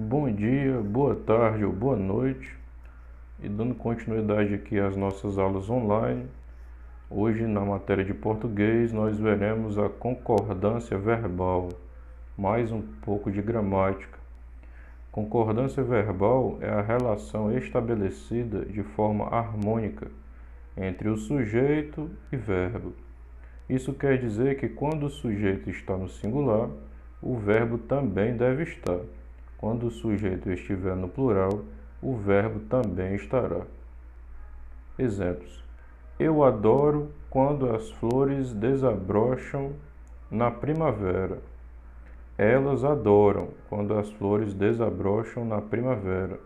Bom dia, boa tarde ou boa noite. E dando continuidade aqui às nossas aulas online, hoje na matéria de português nós veremos a concordância verbal, mais um pouco de gramática. Concordância verbal é a relação estabelecida de forma harmônica entre o sujeito e verbo. Isso quer dizer que quando o sujeito está no singular, o verbo também deve estar. Quando o sujeito estiver no plural, o verbo também estará. Exemplos: eu adoro quando as flores desabrocham na primavera. Elas adoram quando as flores desabrocham na primavera.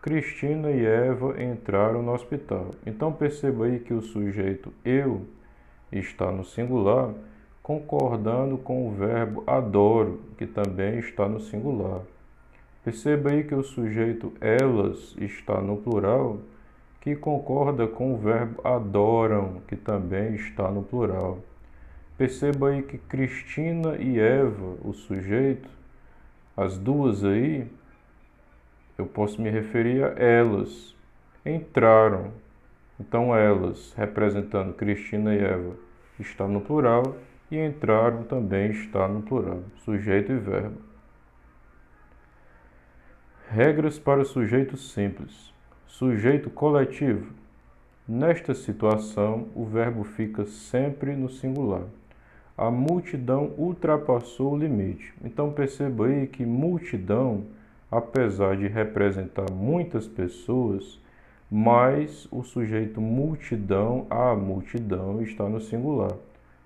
Cristina e Eva entraram no hospital. Então perceba aí que o sujeito eu está no singular, concordando com o verbo adoro, que também está no singular. Perceba aí que o sujeito elas está no plural, que concorda com o verbo adoram, que também está no plural. Perceba aí que Cristina e Eva, o sujeito, as duas aí, eu posso me referir a elas, entraram. Então elas, representando Cristina e Eva, está no plural e entraram também está no plural, sujeito e verbo. Regras para sujeito simples. Sujeito coletivo. Nesta situação, o verbo fica sempre no singular. A multidão ultrapassou o limite. Então perceba aí que multidão, apesar de representar muitas pessoas, mas o sujeito multidão, a multidão, está no singular.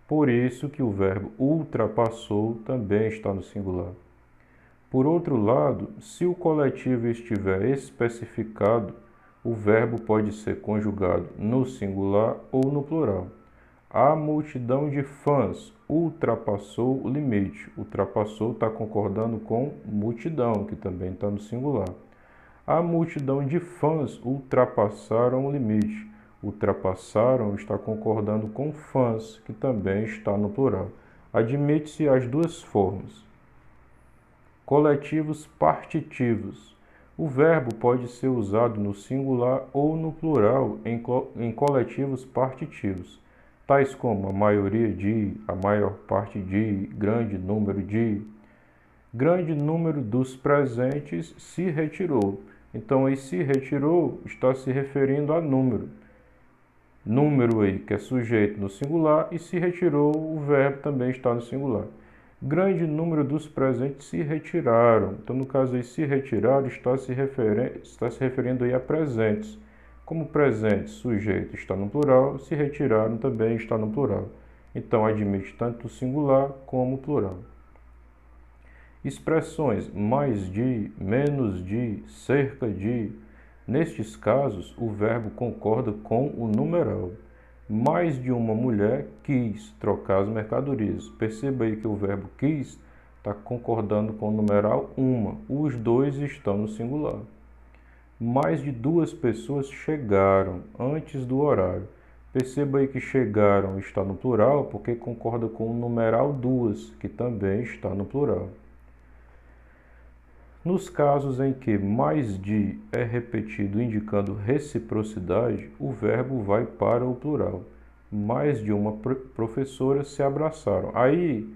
Por isso que o verbo ultrapassou também está no singular. Por outro lado, se o coletivo estiver especificado, o verbo pode ser conjugado no singular ou no plural. A multidão de fãs ultrapassou o limite. Ultrapassou está concordando com multidão, que também está no singular. A multidão de fãs ultrapassaram o limite. Ultrapassaram está concordando com fãs, que também está no plural. Admite-se as duas formas. Coletivos partitivos. O verbo pode ser usado no singular ou no plural em coletivos partitivos, tais como a maioria de, a maior parte de, grande número de. Grande número dos presentes se retirou. Então, aí se retirou está se referindo a número. Número aí, que é sujeito no singular, e se retirou, o verbo também está no singular. Grande número dos presentes se retiraram. Então, no caso aí, se retiraram, está se referindo aí a presentes. Como presentes, sujeito está no plural, se retiraram também está no plural. Então, admite tanto o singular como o plural. Expressões mais de, menos de, cerca de. Nestes casos, o verbo concorda com o numeral. Mais de uma mulher quis trocar as mercadorias. Perceba aí que o verbo quis está concordando com o numeral uma. Os dois estão no singular. Mais de duas pessoas chegaram antes do horário. Perceba aí que chegaram está no plural porque concorda com o numeral duas, que também está no plural. Nos casos em que mais de é repetido indicando reciprocidade, o verbo vai para o plural. Mais de uma professora se abraçaram. Aí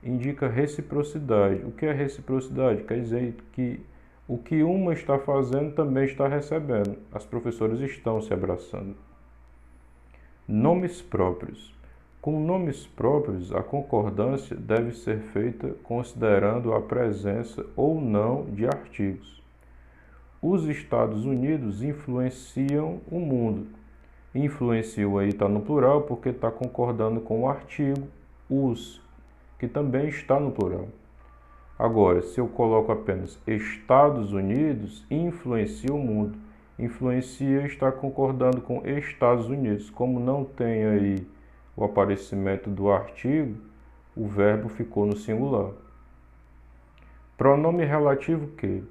indica reciprocidade. O que é reciprocidade? Quer dizer que o que uma está fazendo também está recebendo. As professoras estão se abraçando. Nomes próprios. Com nomes próprios, a concordância deve ser feita considerando a presença ou não de artigos. Os Estados Unidos influenciam o mundo. Influenciam aí está no plural porque está concordando com o artigo os, que também está no plural. Agora, se eu coloco apenas Estados Unidos, influencia o mundo. Influencia está concordando com Estados Unidos. Como não tem aí o aparecimento do artigo, o verbo ficou no singular. Pronome relativo que.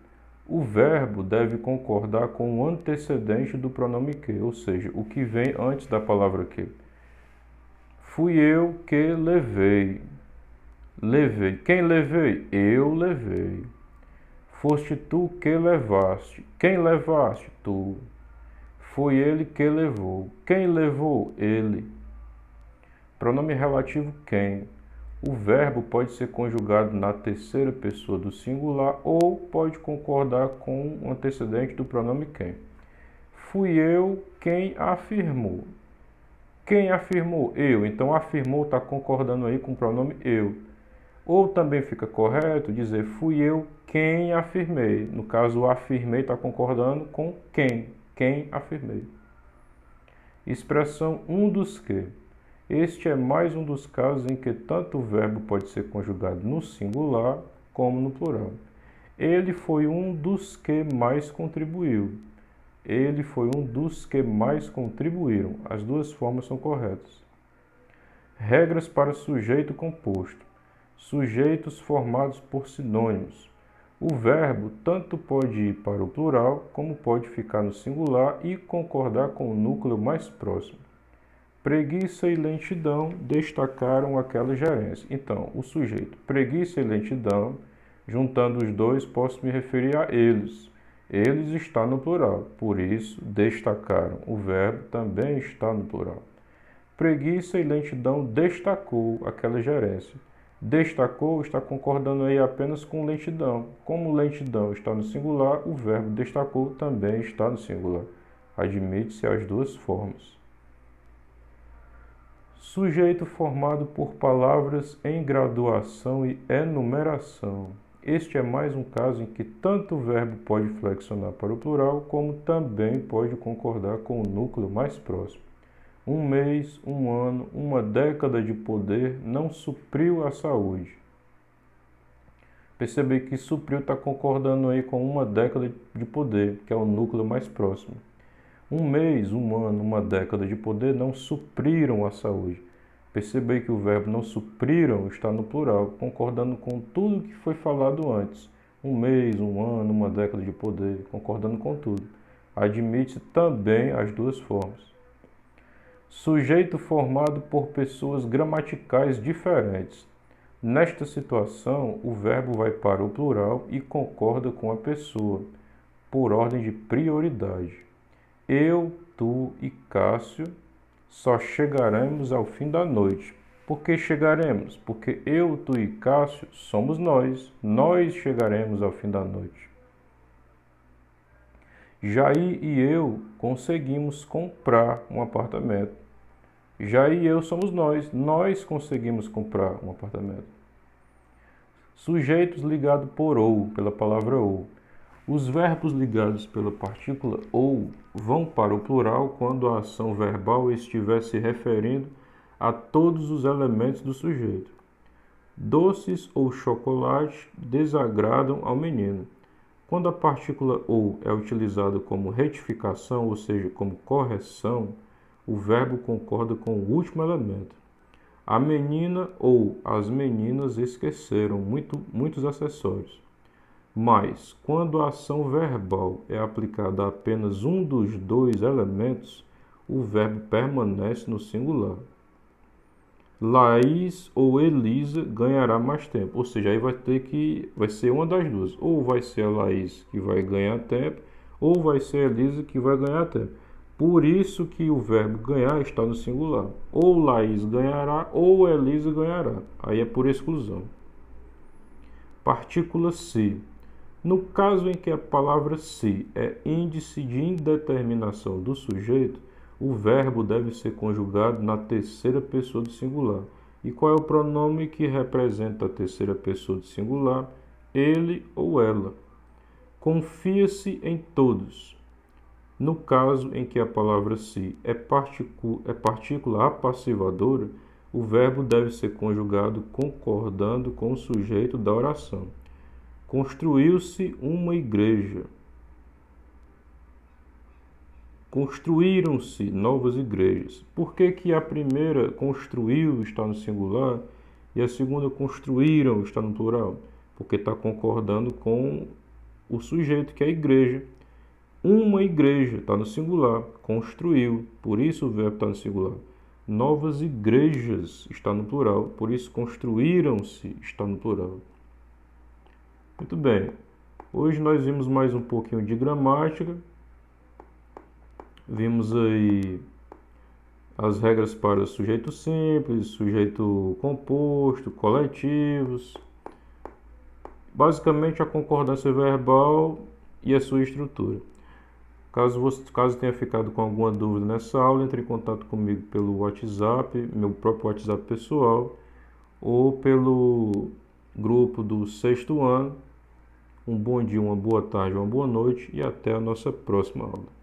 O verbo deve concordar com o antecedente do pronome que, ou seja, o que vem antes da palavra que. Fui eu que levei. Levei. Quem levei? Eu levei. Foste tu que levaste. Quem levaste? Tu. Foi ele que levou. Quem levou? Ele. Pronome relativo quem. O verbo pode ser conjugado na terceira pessoa do singular ou pode concordar com o antecedente do pronome quem. Fui eu quem afirmou. Quem afirmou? Eu. Então, afirmou está concordando aí com o pronome eu. Ou também fica correto dizer fui eu quem afirmei. No caso, o afirmei está concordando com quem. Quem afirmei. Expressão um dos que. Este é mais um dos casos em que tanto o verbo pode ser conjugado no singular como no plural. Ele foi um dos que mais contribuiu. Ele foi um dos que mais contribuíram. As duas formas são corretas. Regras para sujeito composto. Sujeitos formados por sinônimos. O verbo tanto pode ir para o plural, como pode ficar no singular e concordar com o núcleo mais próximo. Preguiça e lentidão destacaram aquela gerência. Então, o sujeito preguiça e lentidão, juntando os dois, posso me referir a eles. Eles está no plural, por isso destacaram. O verbo também está no plural. Preguiça e lentidão destacou aquela gerência. Destacou está concordando aí apenas com lentidão. Como lentidão está no singular, o verbo destacou também está no singular. Admite-se as duas formas. Sujeito formado por palavras em graduação e enumeração. Este é mais um caso em que tanto o verbo pode flexionar para o plural, como também pode concordar com o núcleo mais próximo. Um mês, um ano, uma década de poder não supriu a saúde. Percebe que supriu está concordando aí com uma década de poder, que é o núcleo mais próximo. Um mês, um ano, uma década de poder não supriram a saúde. Percebe que o verbo não supriram está no plural, concordando com tudo que foi falado antes. Um mês, um ano, uma década de poder, concordando com tudo. Admite também as duas formas. Sujeito formado por pessoas gramaticais diferentes. Nesta situação, o verbo vai para o plural e concorda com a pessoa, por ordem de prioridade. Eu, tu e Cássio só chegaremos ao fim da noite. Por que chegaremos? Porque eu, tu e Cássio somos nós. Nós chegaremos ao fim da noite. Jair e eu conseguimos comprar um apartamento. Jair e eu somos nós. Nós conseguimos comprar um apartamento. Sujeitos ligados por ou, pela palavra ou. Os verbos ligados pela partícula ou vão para o plural quando a ação verbal estiver se referindo a todos os elementos do sujeito. Doces ou chocolate desagradam ao menino. Quando a partícula ou é utilizada como retificação, ou seja, como correção, o verbo concorda com o último elemento. A menina ou as meninas esqueceram muitos acessórios. Mas, quando a ação verbal é aplicada a apenas um dos dois elementos, o verbo permanece no singular. Laís ou Elisa ganhará mais tempo. Ou seja, aí vai ser uma das duas. Ou vai ser a Laís que vai ganhar tempo, ou vai ser a Elisa que vai ganhar tempo. Por isso que o verbo ganhar está no singular. Ou Laís ganhará, ou Elisa ganhará. Aí é por exclusão. Partícula se. No caso em que a palavra se é índice de indeterminação do sujeito, o verbo deve ser conjugado na terceira pessoa do singular. E qual é o pronome que representa a terceira pessoa do singular? Ele ou ela. Confia-se em todos. No caso em que a palavra se é partícula apassivadora, o verbo deve ser conjugado concordando com o sujeito da oração. Construiu-se uma igreja. Construíram-se novas igrejas. Por que a primeira construiu está no singular e a segunda construíram está no plural? Porque está concordando com o sujeito, que é a igreja. Uma igreja está no singular, construiu, por isso o verbo está no singular. Novas igrejas está no plural, por isso construíram-se está no plural. Muito bem. Hoje nós vimos mais um pouquinho de gramática, vimos aí as regras para sujeito simples, sujeito composto, coletivos, basicamente a concordância verbal e a sua estrutura. Caso tenha ficado com alguma dúvida nessa aula, entre em contato comigo pelo WhatsApp, meu próprio WhatsApp pessoal, ou pelo grupo do sexto ano. Um bom dia, uma boa tarde, uma boa noite e até a nossa próxima aula.